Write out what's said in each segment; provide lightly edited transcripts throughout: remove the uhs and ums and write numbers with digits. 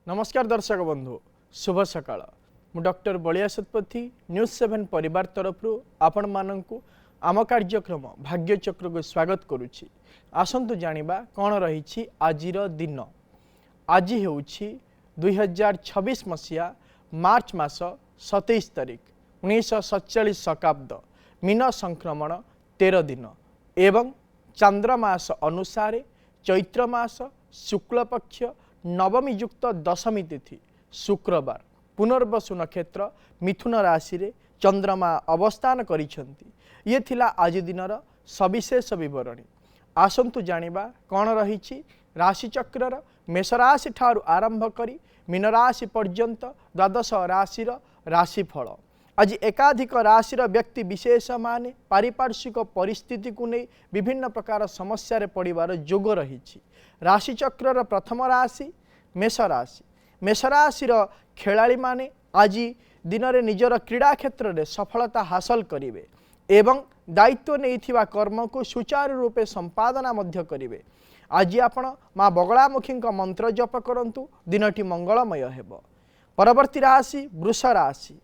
नमस्कार दर्शक बंधु शुभ सकाळ मु डॉक्टर बलिया सतपथी न्यूज 7 परिवार तरफ आपण माननकु आम कार्यक्रम भाग्यचक्र को स्वागत करुछि। आसंतु जानिबा कौन रही आजिर दिन। आज हेउछि 2026 मसीहा मार्च मास 27 तारिख 1947 शकाब्द मीन संक्रमण 13 दिन एवं चांद्रमास अनुसार चैत्र मास शुक्ल पक्ष नवमी युक्त दशमी तिथि शुक्रवार पुनर्वसु नक्षत्र मिथुन राशि रे चंद्रमा अवस्थान करिसेंती। ये थिला आज दिनर सविशेष विवरणी। आसंतु जानिबा कौन रही राशि चक्रर मेष राशि ठारू आरंभ करी मीन राशि पर्यंत द्वादश राशि राशिफल। आज एकाधिक राशि व्यक्ति विशेष माने पारिपार्श्विक परिस्थिति को नहीं विभिन्न प्रकार समस्या रे पड़िबार जोग रही। राशिचक्र प्रथम राशि मेष राशि। मेष राशि खेलाड़ी माने आज दिन में निजर क्रीड़ा क्षेत्र में सफलता हासिल करेंगे एवं दायित्व नहीं कर्म को सुचारू रूपे संपादना मध्य करेंगे। आज आपण माँ बगलामुखी मंत्र जप करंतु दिनटी मंगलमय हेब। परवर्ती राशि वृष राशि।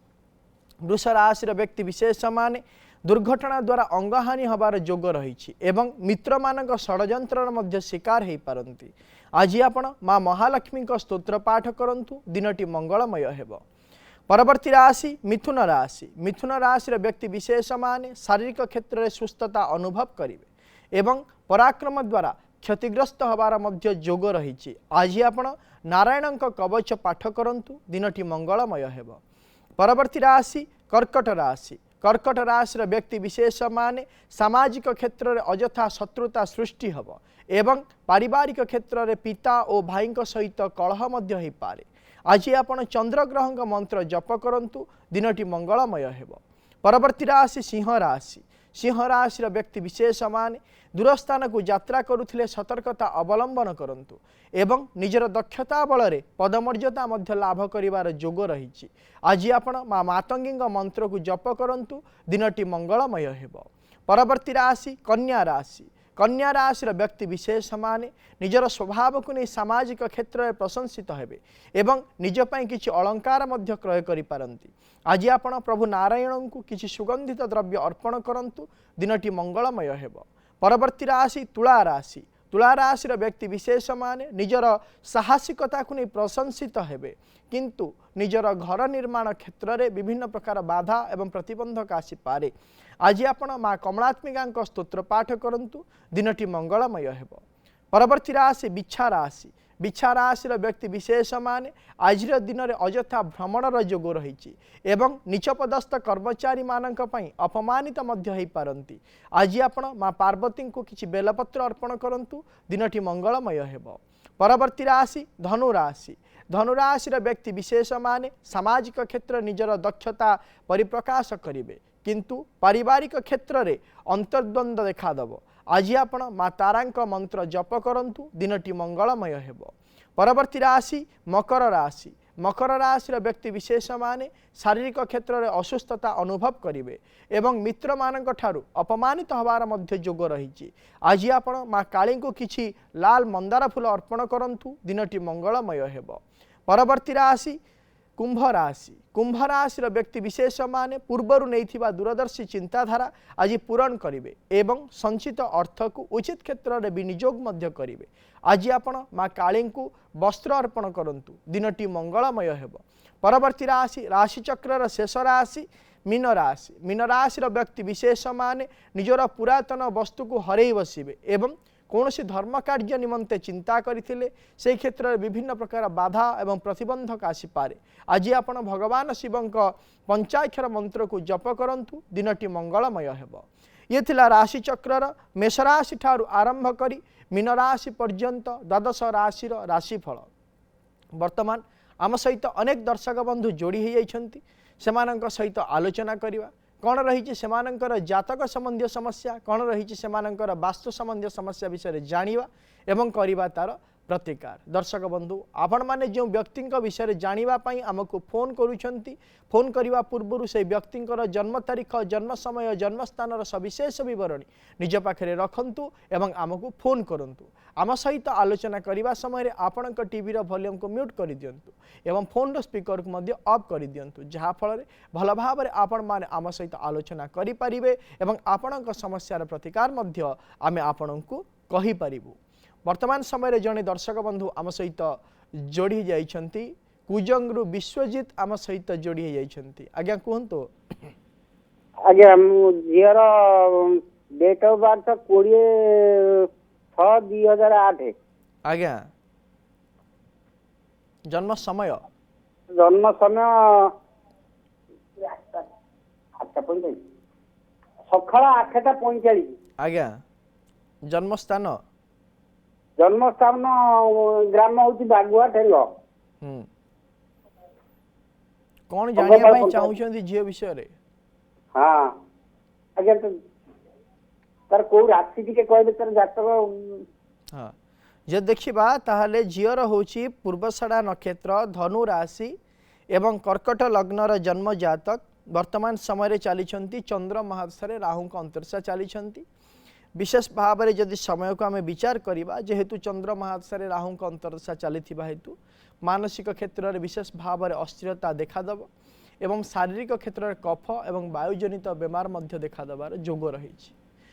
वृष राशि व्यक्ति विशेष माने दुर्घटना द्वारा अंगहानि हबार जोग रही एवं मित्र मानक षड्यंत्र मध्य शिकार हो पारती। आज आपण माँ महालक्ष्मी स्तोत्र पाठ करंतु दिनटी मंगलमय हेब। परवर्ती राशि मिथुन राशि। मिथुन राशि व्यक्ति विशेष माने शारीरिक क्षेत्र में सुस्थता अनुभव करेंगे एवं पराक्रम द्वारा क्षतिग्रस्त हबार मध्य जोग रही। आज आपण नारायण कवच पाठ करंतु दिनटी मंगलमय हेब। परवर्ती राशि कर्कट राशि। कर्कट राशि व्यक्ति विशेष माने सामाजिक क्षेत्र में अजथा शत्रुता सृष्टि हब एवं पारिवारिक क्षेत्र में पिता और भाई सहित कलह मध्य हो पारे। आज आपण चंद्रग्रह मंत्र जप करंतु दिनटी मंगलमय हेब। परवर्ती राशि सिंह राशि। सिंह राशि व्यक्ति विशेष माने दूरस्थान को यात्रा करुथिले सतर्कता अवलंबन करंतु एवं निजर दक्षता बल पदमर्यादा मध्य लाभ करिवार जोग रही। आज आपण माँ मातंगी मंत्र को जप करंतु दिनटी मंगलमय हेब। परवर्ती राशि कन्या राशि। कन्या राशि व्यक्ति विशेष माने निजर स्वभाव को नहीं सामाजिक क्षेत्र में प्रशंसित हेबे एवं निजपाई किछि अलंकार मध्य क्रय करि पारंती। आज आपण प्रभु नारायण को किछि सुगंधित द्रव्य अर्पण करंतु दिनटी मंगलमय हेब। परवर्ती राशि तुला राशि। तुला राशि व्यक्ति विशेष माने निजर साहसिकता को नहीं प्रशंसित हेबे किंतु निजर घर निर्माण क्षेत्र में विभिन्न प्रकार बाधा एवं प्रतिबंधक आसी पारे। आज आपण माँ कमलात्मिका स्तोत्र पाठ करंतु दिनटी मंगलमय हेब। परवर्ती राशि बिच्छा राशि। बिच्छा राशि व्यक्ति विशेष माने आज दिन में अजथा भ्रमणर जोग रही एवं नीचपदस्थ कर्मचारी मानक पई अपमानित मध्य हो पारती। आज आपण माँ पार्वती को किछि बेलपत्र अर्पण करंतु दिनटी मंगलमय हेब। परवर्ती राशि धनु राशि। धनुराशि व्यक्ति विशेष माने सामाजिक क्षेत्र निजर दक्षता परिप्रकाश करेंगे किंतु पारिवारिक क्षेत्र में अंतर्द्वंद देखादेव। आज आपण माँ तारांक मंत्र जप करंतु दिनटी मंगलमय हेब। परवर्ती राशि मकर राशि। मकर राशि व्यक्ति विशेष माने शारीरिक क्षेत्र में असुस्थता अनुभव करेंगे एवं मित्र मानक ठारू अपमानित हबार मध्य जोग रही। आज आपण माँ काली को किछि लाल मंदार फूल अर्पण करंतु दिनटी मंगलमय हेब। परवर्ती राशि कुंभ राशि। कुंभ राशि व्यक्ति विशेष माने पूर्वर नहीं दूरदर्शी चिंताधारा आज पूरण करेंगे एवं संचित अर्थ को उचित क्षेत्र में विनियोग मध्य करेंगे। आज आपण माँ काली को वस्त्र अर्पण करंतु दिनटी मंगलमय हेब। परवर्ती राशि राशिचक्र शेष राशि मीन राशि। मीन राशि व्यक्ति विशेष माने निजर पुरातन वस्तु को हरई बसिबे एवं कौन सी धर्म कार्य निमंते चिंता करथिले से क्षेत्र में विभिन्न प्रकार बाधा एवं प्रतिबंधक आसी पारे। आज आपण भगवान शिवं पंचाक्षर मंत्र को जप करंतु दिनटी मंगलमय हेब। ये थिला राशिचक्र मेष राशि ठारू आरंभ करी मीन राशि पर्यंत द्वादश राशि राशिफल। वर्तमान आम सहित अनेक दर्शक बंधु जोड़ी हो जाइछंती सेमानंक सहित आलोचना करिवा कौन रही सेमानंकर जातक संबंधी समस्या कौन रही सेमानंकर वास्तु संबंधी समस्या विषय जानिवा एवं करिवा तार प्रतिकार। दर्शक बंधु आपण माने जो व्यक्ति विषय जानिबा पई हमको फोन करूछंती फोन करिवा पूर्व से व्यक्ति जन्म तारीख जन्म समय जन्म स्थान सविशेष विवरणी निज पाखे रखंतु एवं आमको फोन करंतु आम सहित आलोचना करने समय आपण टीवी वॉल्यूम को म्यूट कर दिंतु एवं फोन स्पीकर को मध्य ऑफ कर दिंतु जहाँफल भल भाव आपण मैंने आम सहित आलोचना करें एवं आपण समस्यार प्रतिकार मध्य आमे आपण को कहि परिबु। वर्तमान समय जड़े दर्शक बंधु आम सहित जोड़ी जाइछंती कुजंगरू विश्वजीत आम सहित जोड़ी जाइछंती। आज्ञा कहंतु। आज्ञा झीर डेट ऑफ बर्थ 20/6/2008। आज्ञा जन्म समय सकाळ 8:45। आज्ञा जन्म स्थान ग्राम होती बागुआ ठेल। कौन जानिया पई चाहुछंती झियो विषय रे? हां आज्ञा तार को राशि टिके कहले तार जातक। हाँ जे देखिबा ताहले झियर होची पूर्वषाढ़ा नक्षत्र धनु राशि एवं कर्कट लग्नर जन्म जातक वर्तमान समय चली चंद्र महादशा राहु अंतर्शा चली विशेष भाव में जदि समय को आम विचार करवा जेहेतु चंद्र महादशा राहु अंतर्दशा चली हेतु मानसिक क्षेत्र में विशेष भाव में अस्थिरता देखादेव एवं शारीरिक क्षेत्र में कफ एवं वायुजनित बेमार देखादेवार जोग रही।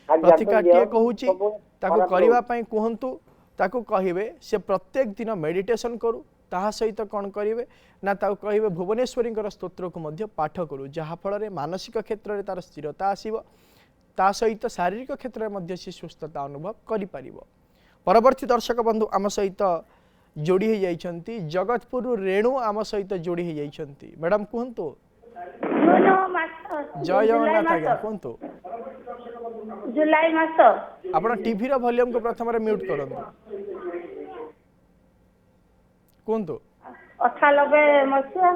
प्रतिकार कहूँ कहतु ताकू कहे से प्रत्येक दिन मेडिटेशन करू ताहा सहित कौन करेंगे ना कहे भुवनेश्वरी स्तोत्र को मध्य पाठ करू जहाँफल मानसिक क्षेत्र में तार स्थिरता आसव ता सहित शारीरिक क्षेत्र में से सुस्थता अनुभव करि। परवर्ती दर्शक बंधु आम सहित जोड़ी हो जाइछंती जगतपुर रेणु आम सहित जोड़ी हो जाइछंती। मैडम कहतु। जय जगन्नाथ। आज्ञा कहतु। जुलाई मास आपण टीवी रो वॉल्यूम को प्रथम रे म्यूट करंतु। कहतु। 98 मसिया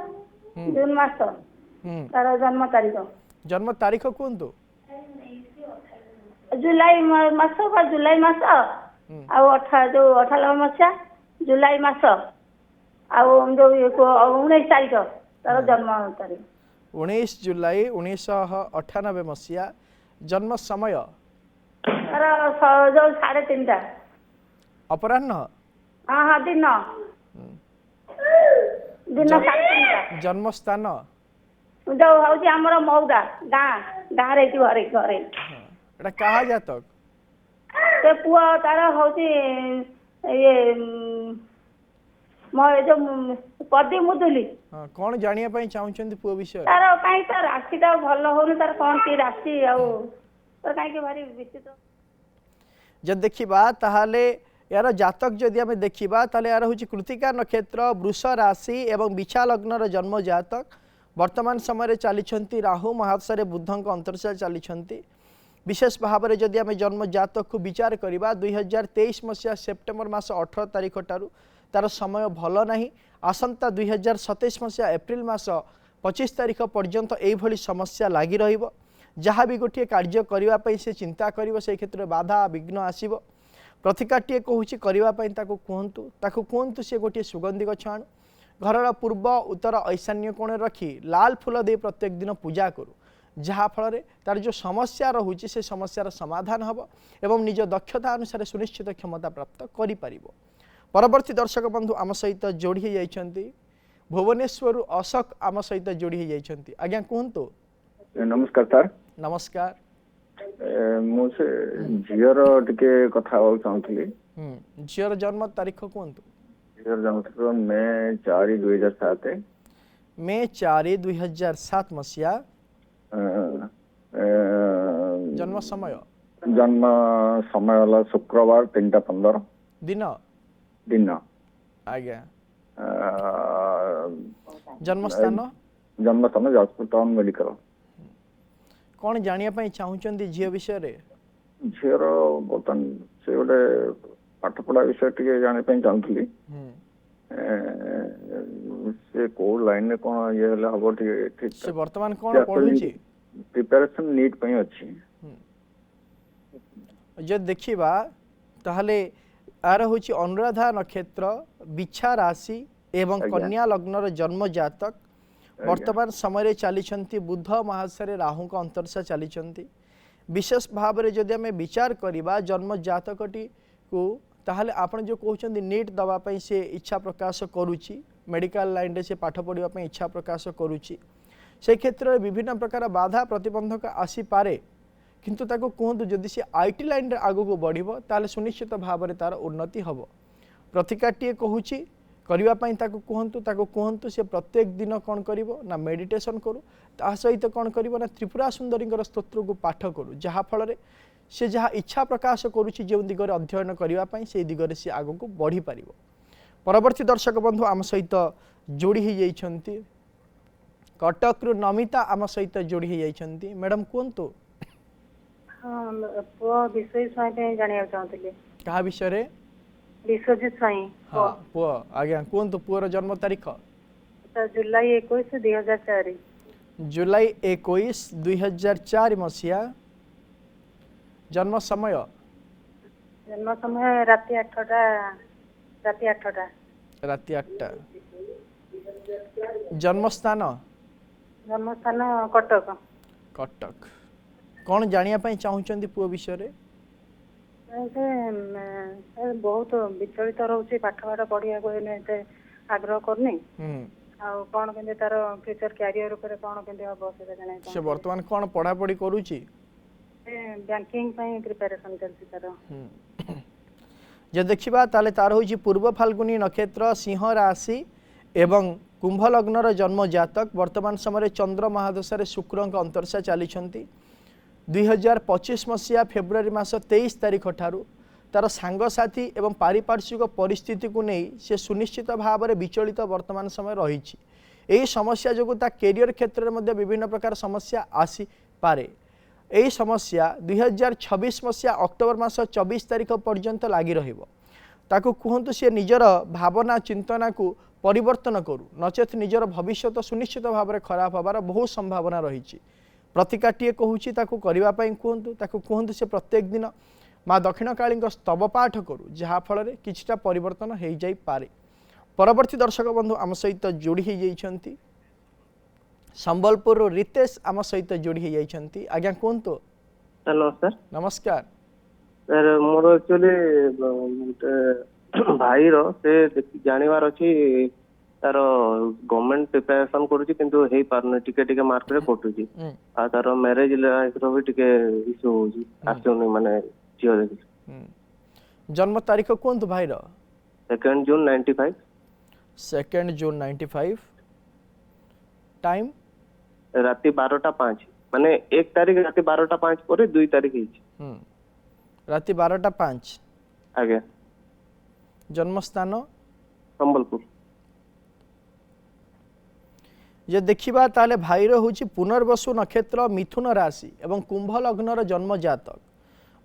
जून मास तार जन्म तारीख कहतु। जुलाई मास बा जुलाई मास आ 98 मसिया जुलाई मास आ जो 19 तारीख तार जन्म तारीख 19 जुलाई 1998 मसिया जन्म समय तार जो 3:30 अपराह्न। हाँ हाँ दिन 3:30 जन्म स्थान जो हଉଛି ଆମର ମଉଦା ଗାଁ रे ଘରେ ଘରେ एटा कहा जातक से पुआ तार हଉଛି ये म जो पदी मुदुली। हां कोन जानिया पई चाहुचंती पुआ विषय तार काई तार राशिटा भल होनी तार कोन की राशि आ तार काई के भारी विचित्र जब देखिबा ताहाले यार जातक जदि आम देखा ताले यार हूँ कृतिका नक्षत्र वृष राशि एवं बिछा लग्नर जन्म जातक वर्तमान समय चली राहु महादशा बुधक अंतर्शा चली विशेष भाव में जदि आम जन्म जातक को विचार करवा 2023 मसीहा सेप्टेम्बर मास 18 तारीख ठारू तार समय भल ना आसंता 2027 मसीहा एप्रिल मास 25 तारीख पर्यंत यही समस्या लगी रहा भी गोटे कार्य करने से चिंता कर से क्षेत्र में बाधा विघ्न आसव प्रतिकारटे कहूँ कहतु सी गोटे सुगंधि गछ आणु घर पूर्व उत्तर ईशान्य कोण रखी लाल फूल दे प्रत्येक दिन पूजा करूँ जहाँफल तार जो समस्या रोचे से समस्यार समाधान हम एवं निज दक्षता अनुसार सुनिश्चित क्षमता प्राप्त करें। परवर्ती दर्शक बंधु आम सहित जोड़ी जाइछंती भुवनेश्वर अशोक आम सहित जोड़ी जाइछंती। आज्ञा कहतु। नमस्कार सर। नमस्कार। मुझे झीर टिके कथा चाहूली। झीर जन्म तारीख कहतु। झीर जन्म तारीख मे 4 2007 मे 4 2007 मसीहा जन्म समय वाला शुक्रवार 3:15 दिन दिन। आज्ञा जन्म स्थान जाजपुर टाउन मेडिकल। कौन जानिया चाहूचंदी झील विषय रे? झीर बर्तमान से गोटे पाठ पढ़ा विषय टिके जाने चाहूली से को लाइन में कौन ये हम ठीक से वर्तमान कौन पढ़ुची प्रिपरेशन नीट पई अछि जे देखिबा ताहले आर हूँ अनुराधा नक्षत्र बिछा राशि एवं आज्ञा। कन्या लग्नर जन्म जातक वर्तमान समय चली बुध महाशय राहु का अंतर्शा चली विशेष भाव में जदि आम विचार करवा जन्म जातकटी को ताहले आपण जो कहते नीट दवाई से इच्छा प्रकाश करुच्ची मेडिकल लाइन रे से पाठ पढ़ाई इच्छा प्रकाश करुच्ची से क्षेत्र में विभिन्न प्रकार बाधा प्रतिबंधक आसीपे किंतु ताको कहतु जदि से आईटी लाइन रे आगु को बढ़िबो ताले सुनिश्चित भाव में तार उन्नति हबो प्रतिकाटीए कहूची करने कहतु से प्रत्येक दिन कौन करिवो ना मेडिटेशन करू ता सहित कौन करिवो ना त्रिपुरा सुंदरी स्तोत्र को पाठ करू जहाँ फल से जहाँ इच्छा प्रकाश करुच्ची जो दिगरे अध्ययन करने से दिगरे सी आगु को बढ़ी पार परवर्ती दर्शक बंधु आम सहित जोड़ी हो जाइछंती कटक रु नमिता आम सहित जोड़ी हो जाइछंती मैडम कहतु हाँ पुआ विषय स्वाई जाना चाहूँगी क्या विषय विश्वजित स्वाई हाँ पुआ आज्ञा कहतु पुअर जन्म तारीख जुलाई 21 2004 जुलाई 21 2004 मसीहा जन्म समय राति 8टा राति 8टा जन्म स्थान कटक कटक कौन जानिया चाहूँगी पुओ विषय बहुत विचलित रोचे पाठ पढ़ा आग्रह करनी कौन के तार फ्यूचर कैरियर ऊपर कौन के हम से जाना से वर्तमान कौन पढ़ापढ़ी करुच्ची बैंकिंग प्रिपरेशन करछि तार जे देखिबा ताले तार होची पूर्व फाल्गुनी नक्षत्र सिंह राशि एवं कुंभ लग्नर जन्म जातक वर्तमान समय चंद्र महादशा शुक्र अंतर्शा चली 2025 मसीहा फेब्रुआरी मास 23 तारीख ठारू तार सांगसाथी एवं पारिपार्श्विक परिस्थिति को नहीं से सुनिश्चित भाव में विचलित वर्तमान समय रही यही समस्या जो कैरियर क्षेत्र में विभिन्न प्रकार समस्या आसी पारे यही समस्या 2026 मसीहा अक्टोबर मास 24 तारीख पर्यंत लगी रही कहतु सी निजर भावना चिंतना को परिवर्तन करू नचेत निजर भविष्य सुनिश्चित भाव में खराब हबार बहुत संभावना रही प्रतिकाटीए कहूँ कहतु से प्रत्येक दिन माँ दक्षिण काली स्तव पाठ करू जहाँ फल किछिटा परिवर्तन हो जाई पारे परवर्ती दर्शक बंधु आम सहित जोड़ी हो जाइछंती संबलपुर रितेश आम सहित जोड़ी हो जाइछंती आज्ञा कहतु हेलो सर नमस्कार सर मोर एक्चुअली भाई रो से जानिबार अछि तार गवर्नमेंट प्रिपरेशन करूची किंतु हेई पारने टिके टिके मार्क रे कटुची आ तार मैरिज लाइफ रो भी टिके इशू होची आसुनी माने जियो रे जन्म तारीख कहतु भाई रो 2 जून 95 2 जून 95 टाइम राति 12:05 माने 1 तारीख राति 12:05 पर 2 तारीख हिची राति 12:05 आगे जन्म स्थान संबलपुर जे देखिबा ताले भाई रो होची पुनर्वसु नक्षत्र मिथुन राशि एवं कुंभ लग्नर जन्म जातक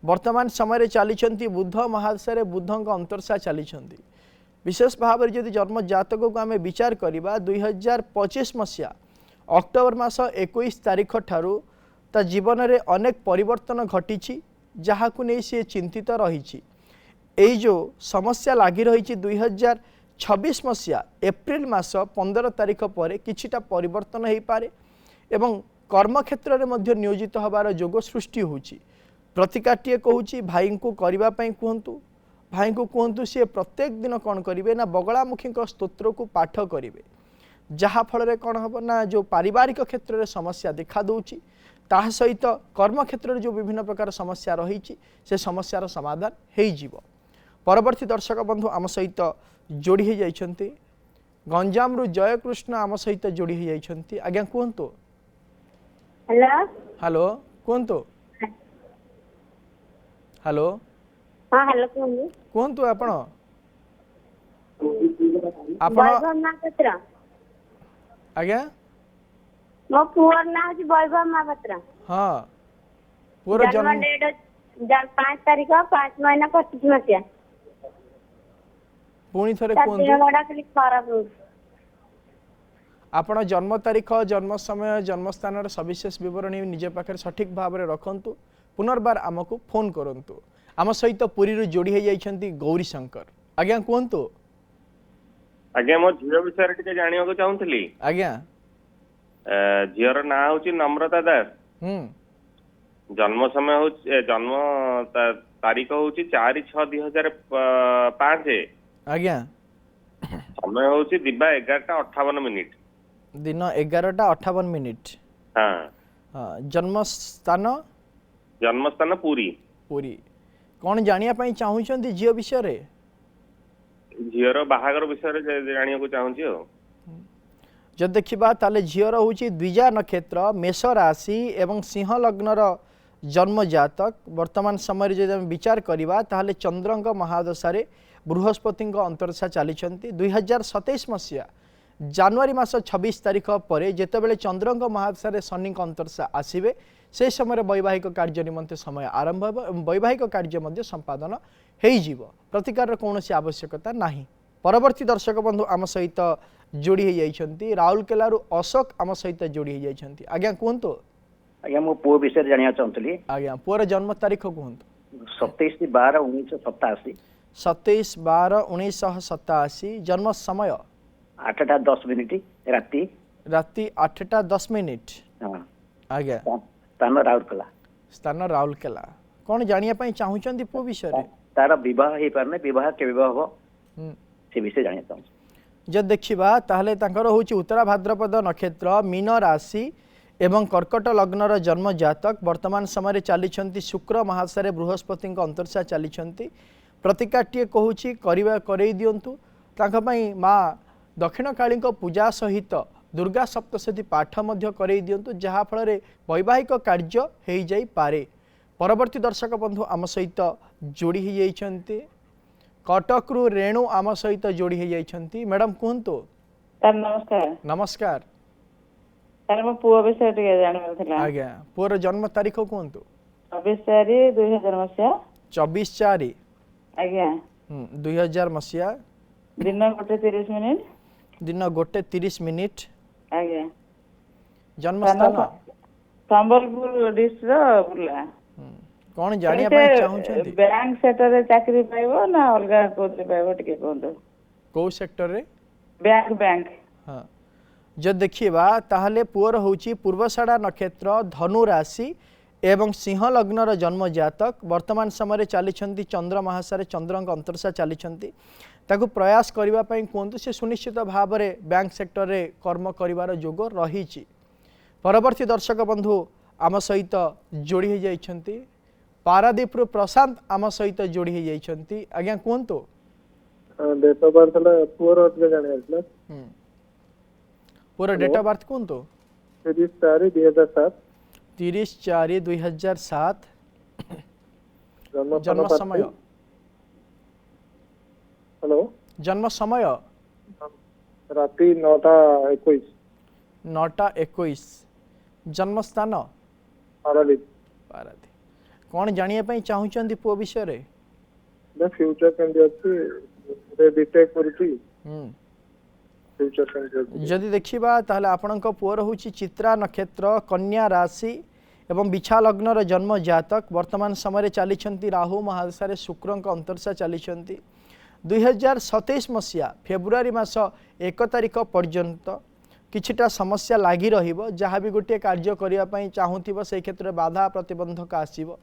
वर्तमान समय चली बुध महादशा बुध अंतर्शा चली विशेष भाव में जदि जन्म जातक को आम विचार करवा 2025 मसीहा अक्टोबर मास 21 तारीख ठारू ता जीवन में अनेक परिवर्तन घटी जहाँ को नहीं सी चिंतित रही यही जो समस्या लगी रही 2026 मसीहा एप्रिल मास 15 तारीख पर किछिटा परिवर्तन हो पारे एवं कर्म क्षेत्र में नियोजित हबार जोग सृष्टि होची प्रतिकाटीए कहूँ भाई को करने कहतु भाई को कहतु सी प्रत्येक दिन कौन करेंगे ना बगलामुखी स्तोत्र को पाठ करेंगे जहाँ फल कौन हम ना जो पारिवारिक क्षेत्र में समस्या देखा दूची ता सहित कर्म क्षेत्र में जो विभिन्न प्रकार समस्या रही से समस्यार समाधान हो परवर्ती दर्शक बंधु आम सहित जोड़ी हो जाइछंती गंजाम रु जयकृष्ण आम सहित जोड़ी हो जाइछंती आज्ञा कहतु हेलो हेलो कहतु हेलो हाँ हेलो कहतु आपण वैभव महापात्र आज्ञा मो पुअर ना होची वैभव महापात्र हाँ पूरा जन्म डेट 5 तारीख 5 महीना 25 मसीहा पुणी थरे कहतु आपण जन्म तारीख जन्म समय जन्म स्थान सविशेष विवरणी निज पाखे सठिक भाव में रखंतु पुनर्बार आमको फोन करंतु आम सहित पुरी जोड़ी हो जाइछंती गौरी शंकर आज्ञा कहतु आज्ञा मो झील विषय टिके जानिया को चाहूली आज्ञा झीर ना हूँ नम्रता दास जन्म समय हूँ जन्म तारीख हूँ 4/6/2005 आज्ञा समय हूँ दिबा 11:58 दिन 11:58 हाँ हाँ जन्म स्थान पुरी पुरी कौन जानिया पई चाहुचंती झियो विषय रे झीर बाहागर विषय जानिया को चाहूँ जब देखा ताले झीर हूँ द्विजा नक्षत्र मेष राशि एवं सिंह लग्नर जन्म जातक वर्तमान समय जब आम विचार करवा ताहले चंद्रंग महादशा बृहस्पति अंतरसा चली 2027 मसीहा जानुआरी मास 26 तारीख पर जितेबाला चंद्रंग महादशा शनि अंतरसा आसवे से समय वैवाहिक कार्य निमंते समय आरंभ हो वैवाहिक कार्य संपादन हो प्रतिकार कौन आवश्यकता नहीं। परवर्ती दर्शक बंधु आम सहित जोड़ी हो जाइछंती राउरकेलारू अशोक आम सहित जोड़ी हो जाइछंती आज्ञा कहतु आज्ञा मो पुओ विषय जानिया चाहूली आज्ञा पुअर जन्म तारीख कहतु 27/12/1987 27/12/1987 जन्म समय 8:10 राति राति 8:10 हाँ आज्ञा स्थान राउरकेला स्थान राउरकेला कौन जानिया पई चाहुचंती पुओ विषय रे तार विवाह हो पारने विवाह के विवाह हो से विषय जानिया चाहूँ जब देखा ताहले तांकर होची उत्तरा भाद्रपद नक्षत्र मीन राशि एवं कर्कट लग्नर जन्म जातक वर्तमान समय चली शुक्र महादशा बृहस्पति अंतरसा चली प्रतिकाटे कहूँ करई दिंतु माँ दक्षिण काली पूजा सहित दुर्गा सप्तशती पाठ करई दिंतु जहाँफल वैवाहिक कार्य हो जाई पारे। परवर्ती दर्शक बंधु आम सहित जोड़ी हो जाइछंती कटकरू रेणु आम सहित जोड़ी हो जाइछंती मैडम कहतु सर नमस्कार नमस्कार सर मो पुओ विषय टिके जानिबार थिला आज्ञा पुअर जन्म तारीख कहतु 24/4/2000 मसिया 24/4 आज्ञा 2000 मसिया दिन 1:30 दिन 1:30 आज्ञा जन्म स्थान संबलपुर डिस्ट्रिक्ट बुला कौन जानिया पई चाहुचंती बैंक सेक्टर रे चाकरी पाइबो ना अलगा कोथि पाइबो टिके कोंतो को सेक्टर रे बैंक हाँ जब देखिबा ताहले पुअर होची पूर्वषाढ़ा नक्षत्र धनु राशि एवं सिंह लग्नर जन्म जातक वर्तमान समय चली चंद्र महासारे चंद्रंक अंतरसा चली ताकू प्रयास करबा पई कहतु से सुनिश्चित भाव में बैंक सेक्टर रे कर्म करिवार जोग रही। परवर्ती दर्शक बंधु आम सहित जोड़ी हो जाइछंती पारादीप प्रशांत आम सहित जोड़ी हो जाइछंती आज्ञा कहतु डेट ऑफ बर्थ पुअर जानिया पूरा डेट ऑफ बर्थ कहतु 30/4/2007 30/4/2007 जन्म समय हेलो जन्म समय राति 9:21 9:21 जन्म स्थान पारादीप कौन जानिया पई चाहुचंदी पुओ विषय रे फ्यूचर केंदी अछि बीटेक करूची फ्यूचर केंदी जदि देखिबा ताहले आपनक पुअर होची चित्रा नक्षत्र कन्या राशि एवं बिछा लग्नर जन्म जातक वर्तमान समय चली राहु महादशा शुक्रंक अंतरसा चली 2027 मसीहा फेब्रुआरी मास 1 तारीख पर्यंत किछिटा समस्या लागी रहिबो जहाँ भी गोटे कार्य करने चाहूब से क्षेत्र में बाधा प्रतिबंधक आसीबो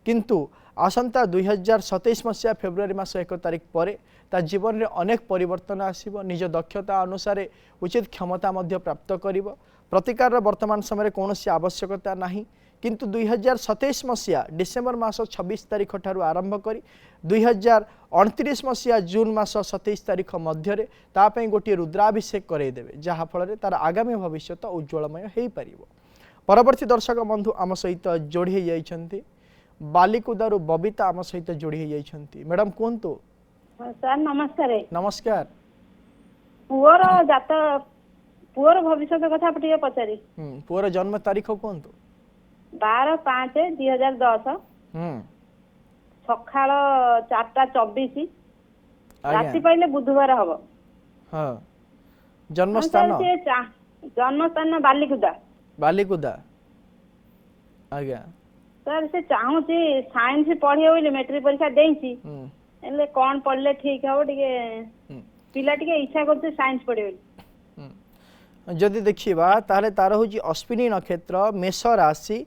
किंतु आसंता 2027 मसीहा फेब्रुआरी मास 1 तारीख पर ता जीवन में अनेक परिवर्तन आसीबो निज दक्षता अनुसार उचित क्षमता मध्य प्राप्त करिबो प्रतिकार वर्तमान समय कौन आवश्यकता नहीं किंतु 2027 मसीहा डिसेम्बर मास 26 तारीख ठारू आरंभ करी 2029 मसीहा जून मास 27 तारीख मध्य तापई गोटे रुद्राभिषेक करदेवे जहाँफल तार आगामी भविष्य उज्ज्वलमय हो पार। परवर्ती दर्शक बंधु आम सहित जोड़ी जाइछंती बालिकुदारू बबिता आम सहित जोड़ी जाइछंती मैडम कहतु सर नमस्कार नमस्कार पुअर जात पुअर भविष्य कथा टिके पचारि पुअर जन्म तारीख कहतु 12/5/2010 सकाळ 4:24 राति पहले बुधवार हम हाँ जन्म स्थान बालिकुदा बालिकुदा आज्ञा ସାର୍ ସେ ଚାହୁଁଛି ସାଇନ୍ସ ପଢିବ ବୋଲି ମେଟ୍ରିକ ପରୀକ୍ଷା ଦେଇଛି ହେଲେ କଣ ପଢିଲେ ଠିକ ହବ ଟିକେ ପିଲା ଟିକେ ଇଚ୍ଛା କରୁଛି ସାଇନ୍ସ ପଢିବ ବୋଲି। ଯଦି ଦେଖିବା ତାହେଲେ ତାର ହେଉଛି ଅଶ୍ୱିନୀ ନକ୍ଷତ୍ର ମେଷ ରାଶି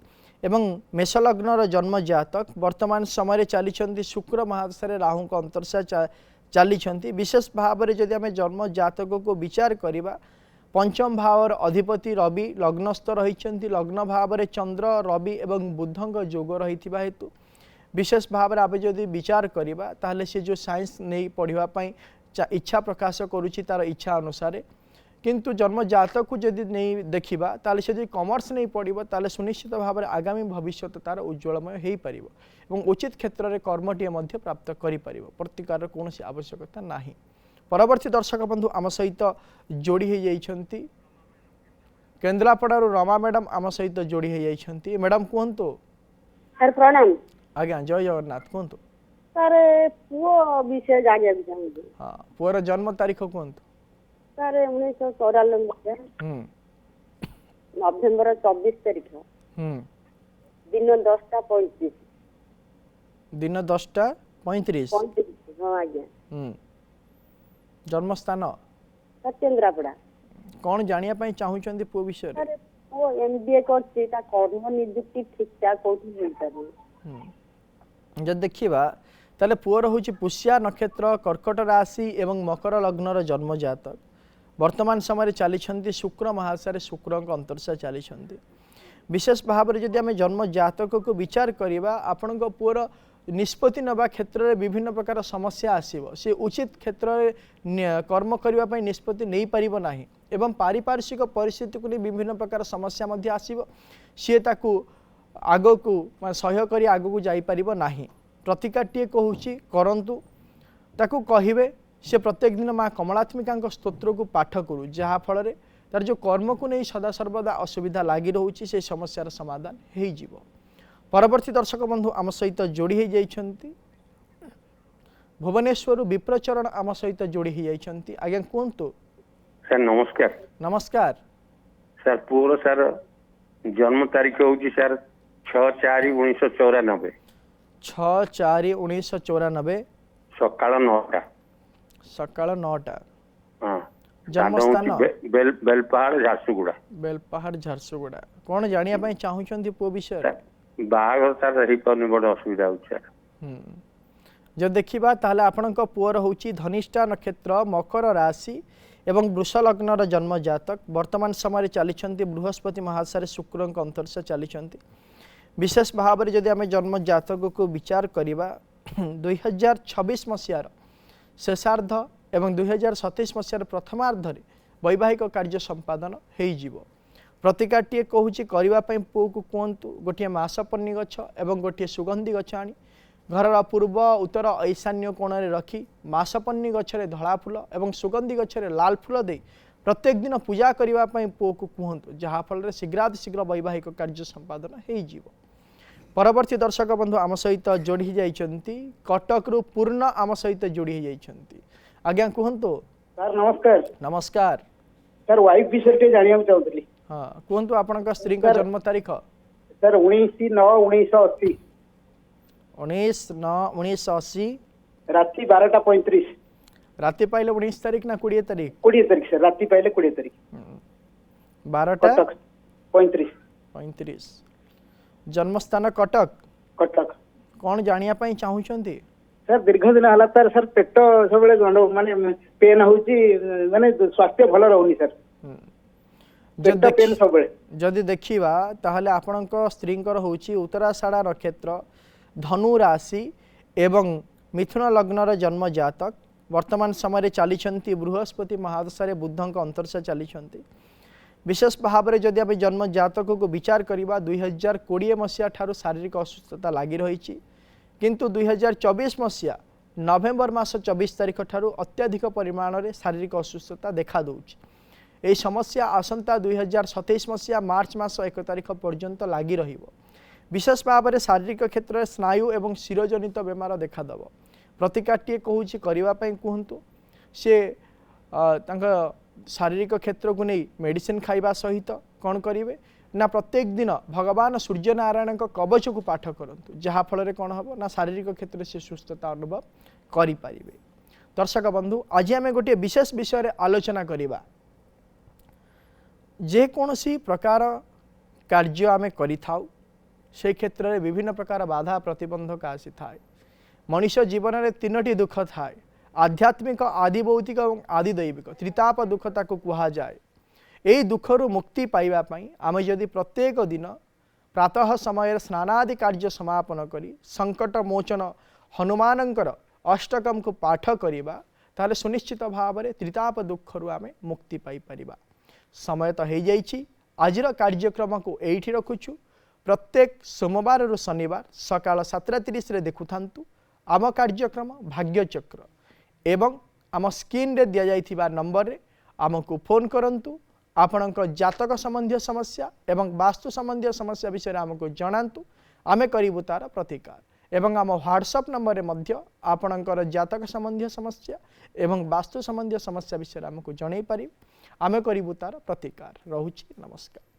ଏବଂ ମେଷ ଲଗ୍ନର ଜନ୍ମ ଜାତକ ବର୍ତ୍ତମାନ ସମୟରେ ଚାଲିଛନ୍ତି ଶୁକ୍ର ମହାଦଶାରେ ରାହୁଙ୍କ ଅନ୍ତର୍ଶା ଚାଲିଛନ୍ତି। ବିଶେଷ ଭାବରେ ଯଦି ଆମେ ଜନ୍ମ ଜାତକକୁ ବିଚାର କରିବା पंचम भावर अधिपति रवि लग्नस्थ रही लग्न भाव में चंद्र रवि एवं बुधंग जोग रही हेतु विशेष भाव में आम जदि विचार करवा ताहले से जो साइंस नहीं पढ़ापी इच्छा प्रकाश करुच्ची तार इच्छा अनुसार किंतु जन्म जातक को जदि नहीं देखा ताले से कॉमर्स नहीं पढ़ो ताले सुनिश्चित भाव में आगामी भविष्य तार उज्जवलमय हो पार और उचित क्षेत्र में कर्मटीए प्राप्त कर प्रतिकार कौन आवश्यकता नहीं। परवर्ती दर्शक बंधु आम सहित जोड़ी हो जाइछंती केन्द्रापड़ारू रमा मैडम आम सहित जोड़ी हो जाइछंती। मैडम कहतु सर प्रणाम। आज्ञा जय जगन्नाथ कहतु सर पुओ विषय जानिया चाहूँ। हाँ पुअर जन्म तारीख कहतु सर 1994 नवेम्बर 24 तारीख दिन 10:35 दिन 10:35 हाँ आज्ञा जन्मस्थान केन्द्रापड़ा कौन जानिया पई चाहूचंदी पुओ विषय सर वो एमबीए करछि ता कर्म नियुक्ति ठीक ठाक कोठी मिल पाबो। जब देखिबा ताले पुअर होछि पुष्या नक्षत्र कर्कट राशि एवं मकर लग्नर जन्म जातक वर्तमान समय चली शुक्र महादशा शुक्र अंतर्शा चली विशेष भाव में जदि आम जन्म जातक को विचार करवा आपण पुअर निष्पत्ति नवा क्षेत्र में विभिन्न प्रकार समस्या आसीबो से उचित क्षेत्र में कर्म करने निष्पत्ति नहीं पारिबो नाही एवं पारिपार्श्विक परिस्थिति को विभिन्न प्रकार समस्या मध्य आसीबो सी ताकू आगो को सह्य करी आगो को जाई पारिबो नाही। प्रतिकारटीए कहूची करंतु ताकू कहिबे से प्रत्येक दिन माँ कमलात्मिका स्तोत्र को पाठ करू जहाँ फल तार जो कर्म को नहीं सदा सर्वदा असुविधा लगी रोचे से समस्यार समाधान हो जीवो। परवर्ती दर्शक बंधु आम सहित जोड़ी हो जाइछंती भुवनेश्वर विप्रचरण आम सहित जोड़ी हो जाइछंती। आज्ञा कहतु सर नमस्कार। नमस्कार सर पूरा सर जन्म तारीख होची सर 6/4/1994 6/4/1994 सकाळ 9टा सकाळ 9टा। हां जन्मस्थान बेलपहाड़ झारसुगुड़ा बेलपहाड़ झारसुगुड़ा कौन जानिया पई चाहूचंती पुओ विषय बाहागर सर रही पानी बड़ असुविधा होची जब देखिबा ताहले आपनक पुअर होची धनिष्ठा नक्षत्र मकर राशि एवं वृष लग्नर जन्म जातक वर्तमान समय चली बृहस्पति महादशा शुक्र अंतर्शा चली विशेष भाव में जदि आम जन्म जातक को विचार करवा 2026 मसीहार शेषार्ध एवं 2027 मसीहार प्रथमार्धर वैवाहिक कार्य संपादन हो प्रतिकारटीए कहूँ करने पुओ को कहतु गोटे मासपन्नी गछ एवं गोटे सुगंधी गछ आनी घरर पूर्व उत्तर ईशान्य कोण में रखी मासपन्नी गछरे धला फूल एवं सुगंधी गछरे लाल फूल दे प्रत्येक दिन पूजा करने पुओ को कहतु जहाँफल शीघ्रातिशीघ्र वैवाहिक कार्य संपादन हो। परवर्ती दर्शक बंधु आम सहित जोड़ी जाइछंती कटक रु पूर्ण आम सहित जोड़ी जाइछंती। आज्ञा कहतु सर नमस्कार। नमस्कार सर वाइफ विषय जानिया चाहूली। हाँ कहतु आपनका स्त्री का जन्म तारीख सर 19/9/1980 19/9/1980 राति 12:35 राति पाइले 19 तारीख ना 20 तारीख 20 तारीख सर राति पाइले 20 तारीख 12:35 जन्मस्थान कटक कटक कौन जानिया पई चाहूचंती सर दीर्घ दिन हला तार सर पेट सब माने पेन होची माने स्वास्थ्य भल रहउनी सर जदि देखिबा ताहले आपनक स्त्रींकर होची उत्तराषाढ़ा नक्षत्र धनु राशि एवं मिथुन लग्नर जन्म जातक वर्तमान समय चली बृहस्पति महादशा बुधंक अंतर्शा चली विशेष भाव में जदि आम जन्म जातक को विचार करवा 2020 मसीहा ठारू शारीरिक असुस्थता लगी रही किंतु 2024 मसीहा नवेम्बर मास 24 तारीख ठारू अत्याधिक परिमाण में शारीरिक असुस्थता देखा दूची। यह समस्या आसंता 2027 मसीहा मार्च मास 1 तारीख पर्यंत लगी रहिबो। विशेष भाव में शारीरिक क्षेत्र में स्नायु एवं शिरोजनित बेमार देखादेव। प्रतिकारटीए कहूँ करने कहतु सी शारीरिक क्षेत्र को नहीं मेडिसिन खाइबा सहित कौन करेंगे ना प्रत्येक दिन भगवान सूर्य नारायण कवच को पाठ करंतु जहाँ फल कौन हम ना शारीरिक क्षेत्र से सुस्थता अनुभव करें। दर्शक बंधु आज आम गोटे विशेष विषय आलोचना करवा जेकोसी प्रकार कार्य आम करिथाउ से क्षेत्र में विभिन्न प्रकार बाधा प्रतिबंधक आसी थाए। मनुष्य जीवन में तीनोटी दुख थाए आध्यात्मिक आदि भौतिक और आदि दैविक त्रिताप दुख ताको कहा जाए। यही दुखरु मुक्ति पाइबा पई आमे यदि प्रत्येक दिन प्रातः समय स्नानादि कार्य समापन करी संकट मोचन हनुमानंकर अष्टकम को पाठ करिबा ताले सुनिश्चित भाव में त्रिताप दुखरु आमे मुक्ति पाई परिबा। समय तो हो जाइछि आजिर कार्यक्रम को एठी रखुछु। प्रत्येक सोमवार रु शनिवार सकाळ 7:30 रे देखुथांतु आम कार्यक्रम भाग्यचक्र एवं आम स्क्रीन रे दिया जाइथिबा नंबर रे आमको फोन करंतु। आपणक जातक संबंधी समस्या एवं वास्तु संबंधी समस्या विषय आमको जनांतु आमे करिबु तार प्रतिकार एवं आम व्हाट्सएप नंबर रे मध्य आपणकर जातक संबंधी समस्या एवं वास्तु संबंधी समस्या विषय आमको जणै पारि आमे करिबु तार प्रतिकार। रहुछि नमस्कार।